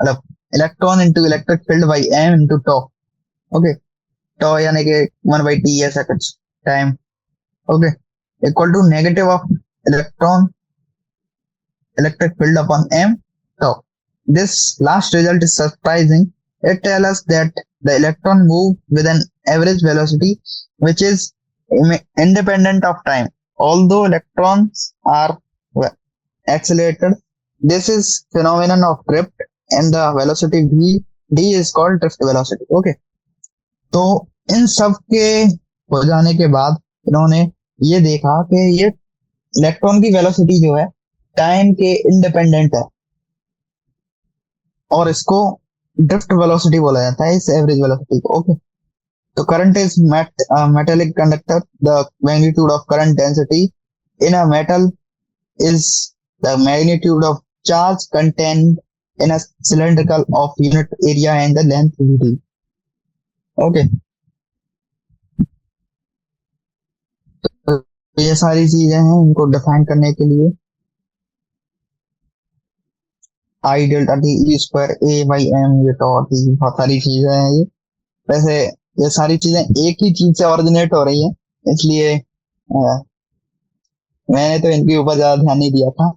Speaker 1: मतलब electron into electric field by M into tau. Okay, tau यानी कि 1/t ऐसा कुछ time. Okay, equal to negative of electron electric field upon m tau. This last result is surprising. It tells us that the electron move with an average velocity which is independent of time. Although electrons are accelerated, this is phenomenon of drift and the velocity v d is called drift velocity. Okay, तो इन सब के हो जाने के बाद इन्होंने ये देखा कि ये इलेक्ट्रॉन की वेलोसिटी जो है टाइम के इंडिपेंडेंट है, और इसको ड्रिफ्ट वेलोसिटी बोला जाता है, इस एवरेज वेलोसिटी को। ओके, तो current is metallic conductor, the magnitude of current density in a metal is the magnitude of charge contained in a cylindrical of unit area and the length vd। Okay, तो ये सारी चीजें हैं इनको define करने के लिए, I delta T E square A by M, ये टॉ थी, बहुत सारी चीजें हैं ये। वैसे ये सारी चीजें एक ही चीज से ऑरिजिनेट हो रही है, इसलिए मैंने तो इनके ऊपर ज्यादा ध्यान नहीं दिया था,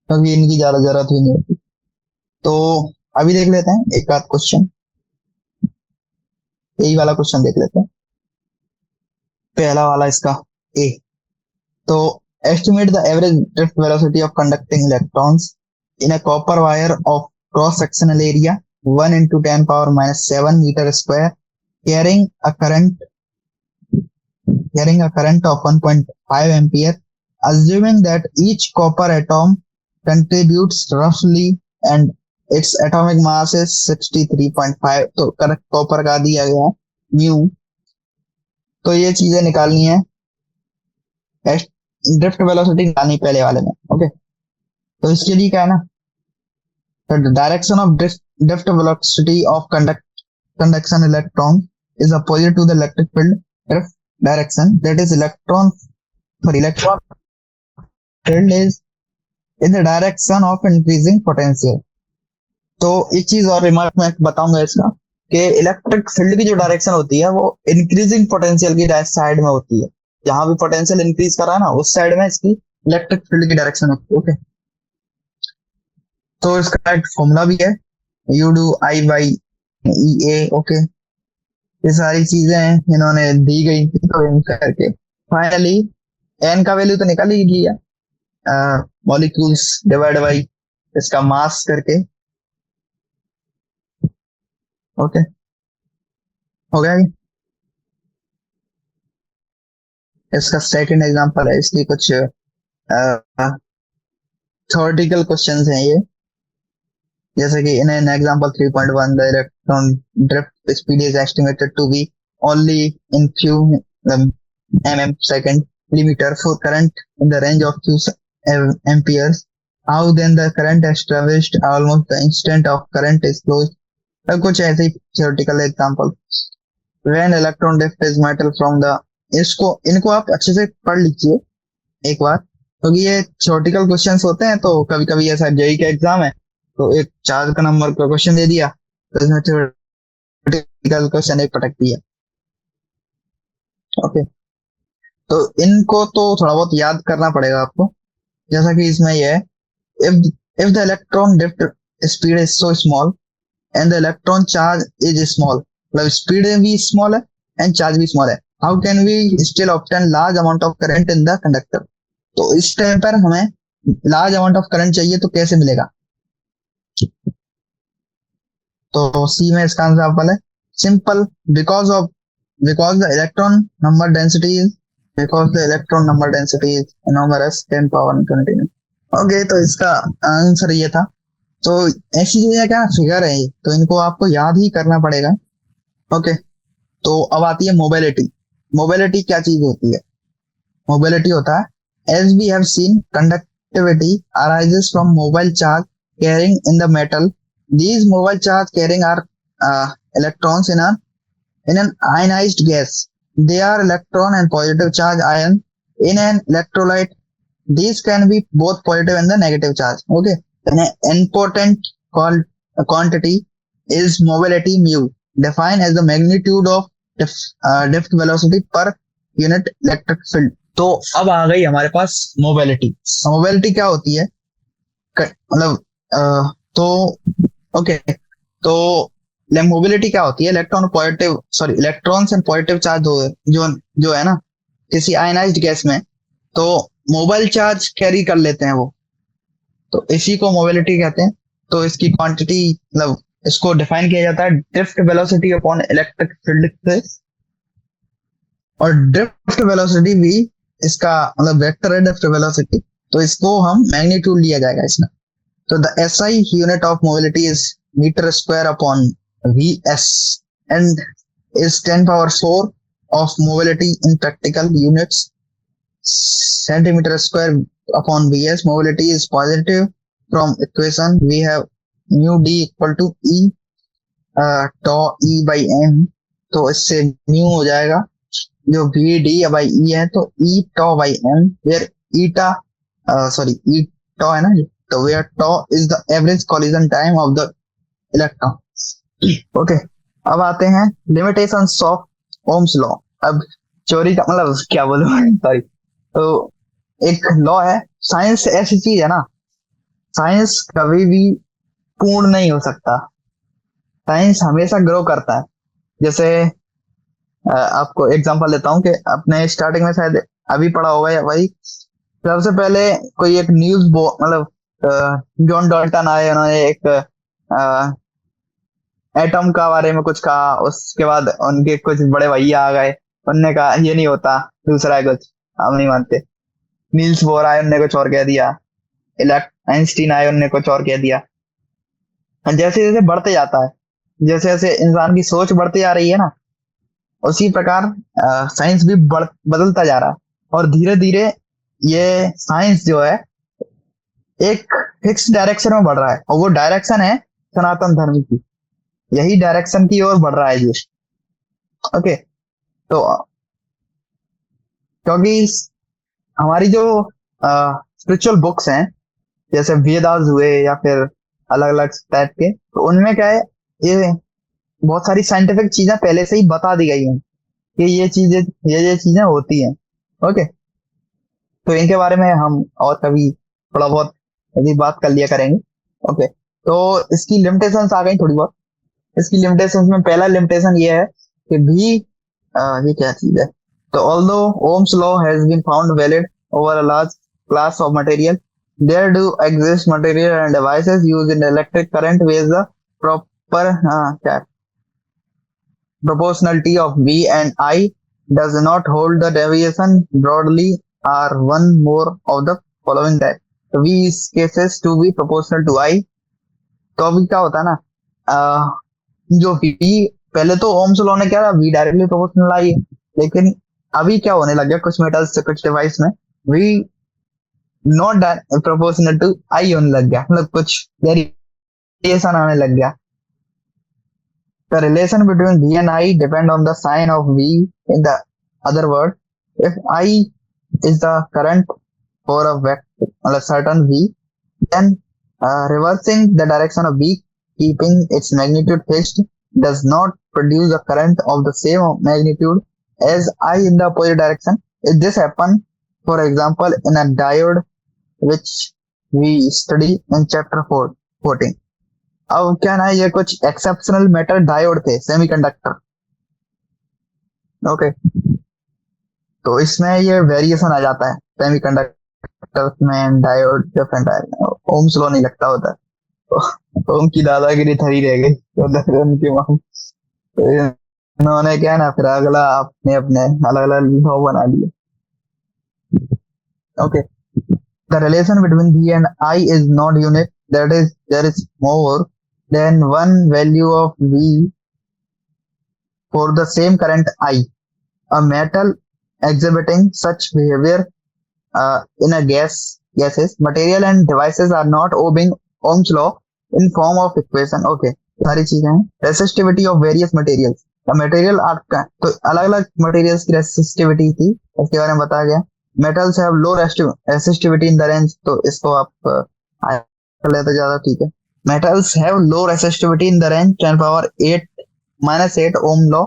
Speaker 1: क्योंकि इनकी ज्यादा जरूरत ही नहीं होती। तो अभी देख लेते हैं एक आध क्वेश्चन, यही वाला क्वेश्चन देख लेते हैं। पहला वाला इसका ए। तो estimate the average drift velocity of conducting electrons in a copper wire of cross sectional area 1 into 10 power minus 7 meter square carrying a current of 1.5 ampere, assuming that each copper atom contributes roughly and its atomic mass is 63.5। तो correct copper का दिया गया mu. तो ये चीजें निकालनी है, drift velocity निकालनी पहले वाले में। ओके, तो इसके लिए क्या है ना, the direction of drift velocity of conduction electron is opposite to the electric field drift direction, that is electron field is in the direction of increasing potential। तो एक चीज और रिमार्क मैं बताऊंगा इसका, कि इलेक्ट्रिक फील्ड की जो डायरेक्शन होती है वो इंक्रीजिंग पोटेंशियल की साइड में होती है। जहां भी पोटेंशियल इंक्रीज कर रहा है ना, उस साइड में इसकी इलेक्ट्रिक फील्ड की डायरेक्शन होती है। ओके, तो इसका एक फॉर्मूला भी है, you do I by E A. Okay, ये सारी चीजें इन्होंने दी गई थी, तो इन करके फाइनली एन का वैल्यू तो निकाल ही लिया, मॉलिक्यूल्स डिवाइड बाई इसका मास करके। ओके, हो गया ये? इसका सेकंड एग्जांपल है, इसलिए कुछ थ्योरेटिकल क्वेश्चंस हैं ये, जैसे कि in an example 3.1 the electron drift speed is estimated to be only in few mm second millimeter for current in the range of few amperes, how then the current established almost the instant of current is closed। कुछ ऐसे ही theoretical example. When electron drift is metal from the, इनको आप अच्छे से पढ़ लीजिए एक बार, क्योंकि ये थ्योरेटिकल क्वेश्चंस होते हैं। तो कभी कभी ऐसा जेई का एग्जाम है तो एक चार्ज का नंबर का क्वेश्चन दे दिया, तो इसमें थ्योरेटिकल क्वेश्चन एक पटक दिया। ओके, तो इनको तो थोड़ा बहुत याद करना पड़ेगा आपको, जैसा कि इसमें ये है, if the electron drift speed is so small and the electron charge is small, मतलब स्पीड भी स्मॉल है एंड चार्ज भी स्मॉल है, how can we still obtain large amount of current in the conductor। तो इस time पर हमें large amount of current चाहिए, तो कैसे मिलेगा? तो सी में इसका आंसर है simple, because the electron number density is numerous 10 power 29। Okay, तो इसका आंसर ये था। तो ऐसी चीजें क्या फिगर है, तो इनको आपको याद ही करना पड़ेगा। ओके, तो अब आती है मोबिलिटी। मोबिलिटी क्या चीज होती है? मोबिलिटी होता है, as we have seen, conductivity arises from mobile charge carrying in the metal। These mobile charge carrying are electrons in an ionized gas। They are electron and positive charge ion in an electrolyte। These can be both positive and the negative charge। Okay, an important quantity is mobility mu, defined as the magnitude of drift velocity per unit electric field। तो अब आ गई हमारे पास mobility. Mobility क्या होती है, मतलब तो okay, तो मोबिलिटी क्या होती है? इलेक्ट्रॉन्स एंड पॉजिटिव चार्ज जो है ना किसी आयनाइज्ड गैस में, तो मोबाइल चार्ज कैरी कर लेते हैं वो, तो इसी को मोबिलिटी कहते हैं। तो इसकी क्वांटिटी, मतलब इसको डिफाइन किया जाता है drift velocity upon electric field से, और ड्रिफ्ट वेलोसिटी भी इसका मतलब वेक्टर है ड्रिफ्ट वेलोसिटी, तो इसको हम मैग्नीट्यूड लिया जाएगा इसमें। तो the SI unit of mobility is metre square upon VS and is 10 power 4 of mobility in practical units, centimeter square upon vs। mobility is positive, from equation we have mu d equal to e tau e by m। तो इससे mu हो जाएगा जो v d by e है, तो e tau by m, where eta e tau है ना, तो where tau is the average collision time of the electron। Okay, अब आते हैं लिमिटेशंस ऑफ ओम्स लॉ। अब चोरी का मतलब क्या बोलूं सॉरी। तो एक लॉ है, साइंस ऐसी चीज है ना, साइंस कभी भी पूर्ण नहीं हो सकता, साइंस हमेशा ग्रो करता है। जैसे आपको एग्जांपल देता हूँ कि अपने स्टार्टिंग में शायद अभी पढ़ा होगा या भाई, सबसे पहले कोई एक न्यूज मतलब जॉन डॉल्टन आए, उन्होंने एक एटम का बारे में कुछ कहा, उसके बाद उनके कुछ बड़े भैया आ गए, उनने कहा ये नहीं होता, दूसरा है कुछ, हम नहीं मानते। नील्स बोर आए, उनने कुछ और कह दिया। इलेक्ट आइंस्टीन आए, उनने कुछ और कह दिया। और जैसे जैसे बढ़ते जाता है, जैसे जैसे इंसान की सोच बढ़ती जा रही है ना, उसी प्रकार साइंस भी बदलता जा रहा है। और धीरे धीरे ये साइंस जो है एक फिक्स डायरेक्शन में बढ़ रहा है, और वो डायरेक्शन है सनातन धर्म की। यही डायरेक्शन की ओर बढ़ रहा है ये। ओके। तो क्योंकि हमारी जो स्पिरिचुअल बुक्स हैं, जैसे वेदास हुए या फिर अलग अलग टाइप के, तो उनमें क्या है, ये बहुत सारी साइंटिफिक चीजें पहले से ही बता दी गई हैं कि ये चीजें होती हैं। ओके। तो इनके बारे में हम और कभी थोड़ा बहुत अभी बात कर लिया करेंगे। ओके। तो इसकी लिमिटेशंस आ गई थोड़ी बहुत। इसकी लिमिटेशंस में पहला लिमिटेशन ये है कि भी ये क्या चीज है। तो although Ohm's law has been found valid over a large class of material, there do exist material and devices use in electric current with the proper क्या proportionality of V and I does not hold the deviation broadly are one more of the following type. तो V is cases to be proportional to I। तो अभी क्या होता है ना, जो V, पहले तो ओम्स लॉ ने क्या था, V डायरेक्टली प्रोपोर्शनल आई है, लेकिन अभी क्या होने लग गया कुछ मेटल्स से कुछ डिवाइस में, V not proportional to I होने लग गया, मतलब कुछ वेरिएशन आने लग गया। The relation between V and I depend on the sign of V. In the other word, if I is the current for a vector, a certain V, then reversing the direction of V, keeping its magnitude fixed, does not produce a current of the same magnitude as I in the opposite direction. If this happen, for example, in a diode which we study in chapter 14, अब क्या ना, ये कुछ exceptional metal diode थे, semiconductor. Okay. तो इसमें ये variation आ जाता है सेमीकंडक्टर में, डायोड डिफरेंट है। ओम्स लॉ नहीं लगता होता है। तो ओम की दादागिरी थरी रह गई तो उनकी मां, तो इन्होंने क्या ना, फिर अगला अपने अपने अलग अलग लॉ बना लिए। Okay. The relation between V and I is not unique, that is there is more than one value of V for the same current I. A metal exhibiting such behavior in a gases, material and devices are not obeying Ohm's law in form of equation. Okay, सारी चीजें हैं। Resistivity of various materials. The material are तो अलग अलग materials की resistivity थी, उसके बारे में बताया गया। Metals have low resistivity in the range, तो इसको आप कर लेते ज्यादा ठीक है। Metals have low resistivity in the range 10 power 8 minus 8 ohm law,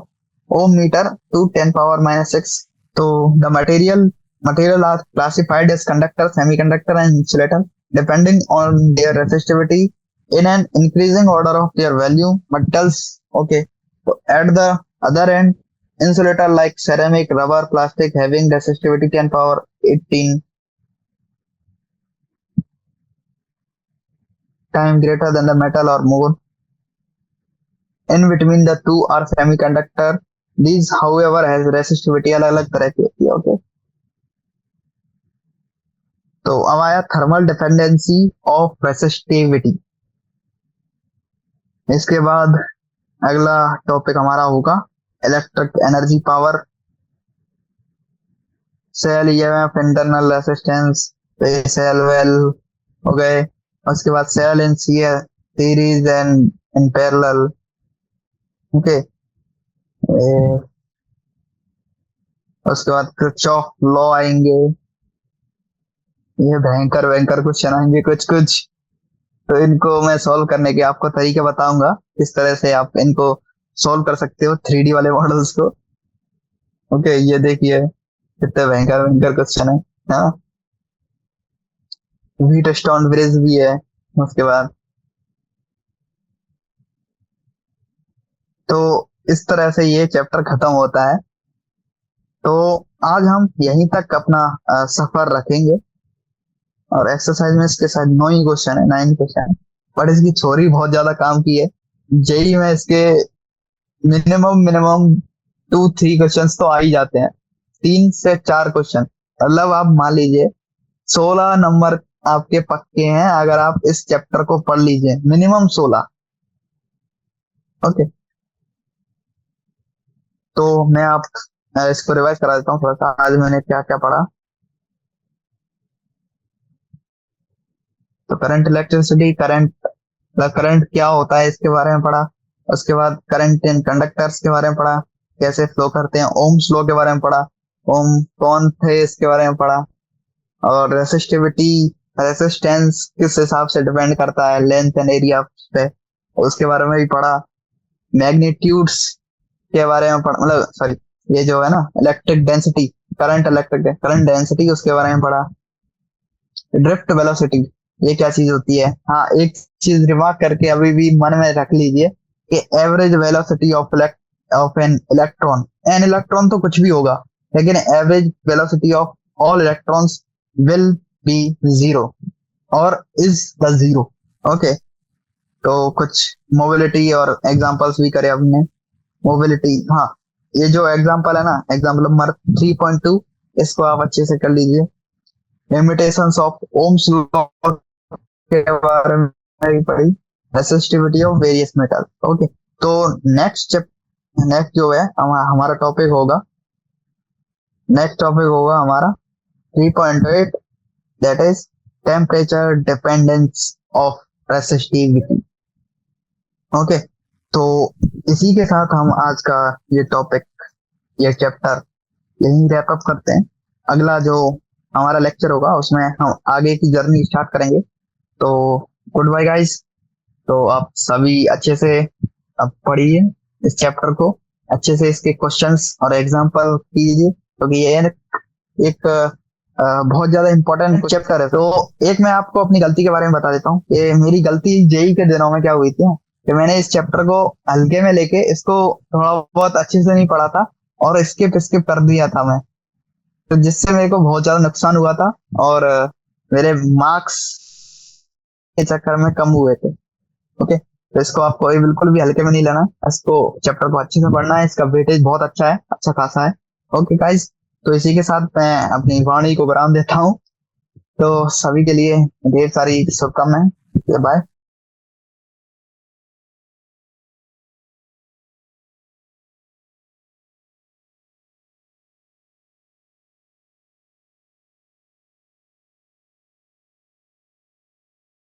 Speaker 1: ohm meter to 10 power minus 6. So the material are classified as conductor, semiconductor, and insulator depending on their resistivity in an increasing order of their value. Metals, okay. So at the other end, insulator like ceramic, rubber, plastic having resistivity 10 power 18 time greater than the metal or more. In between the two are semiconductor. These, however, has resistivity अलग अलग तरह की होती है। Okay. तो अब आया thermal dependency of resistivity. इसके बाद अगला टॉपिक हमारा होगा electric energy power, cell EMF, internal resistance, cell well हो गए। उसके बाद cell in series and in parallel. Okay. उसके बाद किरचॉफ लॉ आएंगे, ये भयंकर भयंकर क्वेश्चन आएंगे कुछ कुछ। तो इनको मैं सॉल्व करने के आपको तरीके बताऊंगा, किस तरह से आप इनको सॉल्व कर सकते हो 3D वाले मॉडल्स को। ओके, ये देखिए कितने भयंकर भयंकर क्वेश्चन है। हाँ, व्हीट स्टोन ब्रिज भी है। उसके बाद तो इस तरह से ये चैप्टर खत्म होता है। तो आज हम यहीं तक अपना सफर रखेंगे। और एक्सरसाइज में इसके साथ 9 ही क्वेश्चन है, 9 क्वेश्चन है। पर इसकी थ्योरी बहुत ज्यादा काम की है। जेई में इसके मिनिमम मिनिमम 2-3 क्वेश्चन तो आ ही जाते हैं, 3 से 4 क्वेश्चन। मतलब आप मान लीजिए 16 नंबर आपके पक्के हैं अगर आप इस चैप्टर को पढ़ लीजिए, मिनिमम 16। ओके, तो मैं आप इसको रिवाइज करा देता हूँ थोड़ा सा, आज मैंने क्या क्या पढ़ा। तो करंट इलेक्ट्रिसिटी, करंट क्या होता है इसके बारे में पढ़ा। उसके बाद करंट इन कंडक्टर्स के बारे में पढ़ा, कैसे फ्लो करते हैं। ओम्स लॉ के बारे में पढ़ा, ओम कौन थे इसके बारे में पढ़ा। और रेसिस्टिविटी, रेसिस्टेंस किस हिसाब से डिपेंड करता है लेंथ एंड एरिया पे, उसके बारे में भी पढ़ा। मैग्नीट्यूड्स के बारे में पढ़ा, मतलब सॉरी, ये जो है ना इलेक्ट्रिक डेंसिटी, करंट डेंसिटी, उसके बारे में पढ़ा। ड्रिफ्ट वेलोसिटी, ये क्या चीज होती है। हाँ, एक चीज रिमार्क करके अभी भी मन में रख लीजिए कि average velocity of an electron, an electron तो कुछ भी होगा, लेकिन average velocity of all electrons will be zero और इज द जीरो। ओके, तो कुछ मोबिलिटी और एग्जांपल्स भी करे हमने। मोबिलिटी, हाँ, ये जो एग्जांपल है ना, एग्जांपल नंबर 3.2, इसको आप अच्छे से कर लीजिए। लिमिटेशंस ऑफ ओम्स लॉ के बारे में भी पढ़ी, resistivity of various metal. Okay, तो नेक्स्ट जो है हमारा टॉपिक होगा, हमारा 3.8, that is temperature dependence of resistivity. Okay, तो इसी के साथ हम आज का ये टॉपिक, ये चैप्टर यही रैप अप करते हैं। अगला जो हमारा लेक्चर होगा उसमें हम आगे की जर्नी स्टार्ट करेंगे। तो गुड बाय गाइस। तो आप सभी अच्छे से अब पढ़िए इस चैप्टर को, अच्छे से इसके क्वेश्चंस और एग्जांपल कीजिए, क्योंकि ये एक बहुत ज्यादा इंपॉर्टेंट चैप्टर है। तो एक मैं आपको अपनी गलती के बारे में बता देता हूँ कि मेरी गलती जेई के दिनों में क्या हुई थी कि मैंने इस चैप्टर को हल्के में लेके इसको थोड़ा बहुत अच्छे से नहीं पढ़ा था और स्किप स्किप कर दिया था मैं, तो जिससे मेरे को बहुत ज्यादा नुकसान हुआ था और मेरे मार्क्स के चक्कर में कम हुए थे। ओके, तो इसको आपको ये बिल्कुल भी हल्के में नहीं लेना, इसको चैप्टर को अच्छे से पढ़ना है, इसका वेटेज बहुत अच्छा है, अच्छा खासा है। ओके गाइस, तो इसी के साथ मैं अपनी वाणी को विराम देता हूँ। तो सभी के लिए ढेर सारी शुभकामनाएं। बाय।